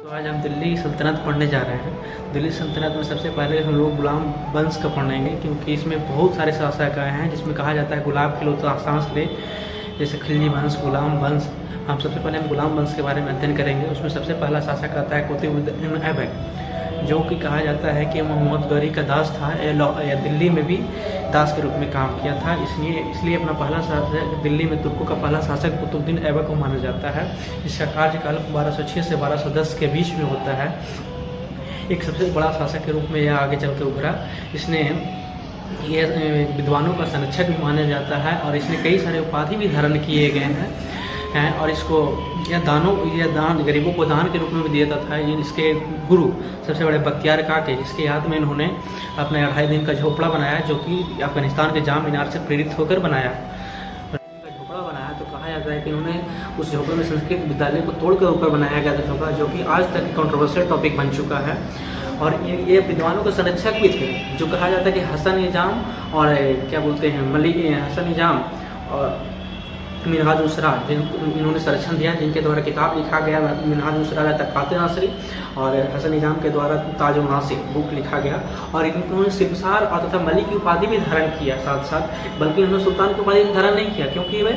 तो आज हम दिल्ली सल्तनत पढ़ने जा रहे हैं। दिल्ली सल्तनत में सबसे पहले हम लोग गुलाम वंश का पढ़ेंगे, क्योंकि इसमें बहुत सारे शासक आए हैं, जिसमें कहा जाता है गुलाब खिलो तो सांस ले, जैसे खिलजी वंश, गुलाम वंश। हम सबसे पहले हम गुलाम वंश के बारे में अध्ययन करेंगे। उसमें सबसे पहला शासक आता है कुतुबुद्दीन ऐबक, जो कि कहा जाता है कि मोहम्मद गौरी का दास था, या दिल्ली में भी दास के रूप में काम किया था। इसलिए अपना पहला शासक, दिल्ली में तुर्कों का पहला शासक कुतुबुद्दीन ऐबक को माना जाता है। इसका कार्यकाल 1206 से 1210 के बीच में होता है। एक सबसे बड़ा शासक के रूप में यह आगे चल के उभरा। इसने ये विद्वानों का संरक्षक भी माना जाता है, और इसने कई सारे उपाधि भी धारण किए गए हैं। और इसको यह दान गरीबों को दान के रूप में भी दिया जाता है। इसके गुरु सबसे बड़े बख्तियार काके, जिसके याद में इन्होंने अपने 2.5 दिन का झोपड़ा बनाया, जो कि अफगानिस्तान के जाम मीनार से प्रेरित होकर बनाया। झोपड़ा बनाया तो कहा जाता है कि इन्होंने उस झोपड़े में संस्कृत विद्यालय को तोड़कर ऊपर बनाया गया था झोपड़ा, जो कि आज तक कंट्रोवर्शियल टॉपिक बन चुका है। और ये विद्वानों के संरक्षक भी थे, जो कहा जाता है कि हसन निजाम और क्या बोलते हैं हसन निजाम और मिनहाज उसरा, इन्होंने संरक्षण दिया, जिनके द्वारा किताब लिखा गया। मिनहाज उसरा तकात नासरी और हसन निजाम के द्वारा ताज नासिर बुक लिखा गया। और इन्होंने सिबसार और तथा मलिक की उपाधि भी धारण किया साथ साथ, बल्कि उन्होंने सुल्तान की उपाधि धारण नहीं किया, क्योंकि वे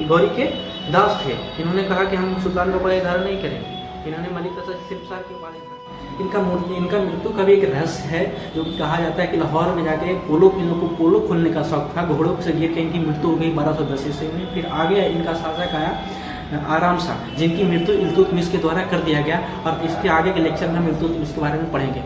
गौरी के दास थे। इन्होंने कहा कि हम सुल्तान की उपाधि धारण नहीं करेंगे। इन्होंने मलिक तथा सिबसार की उपाधि। इनका मृत्यु का भी एक रहस्य है, जो कि कहा जाता है कि लाहौर में जाके इन लोगों को पोलो खोलने का शौक था। घोड़ों से गिर के इनकी मृत्यु हो गई 1210 ईस्वी में। फिर आगे इनका शासक आया आराम शाह, जिनकी मृत्यु इल्तुतमिश के द्वारा कर दिया गया। और इसके आगे के लेक्चर में हम इल्तुतमिश के बारे में पढ़ेंगे।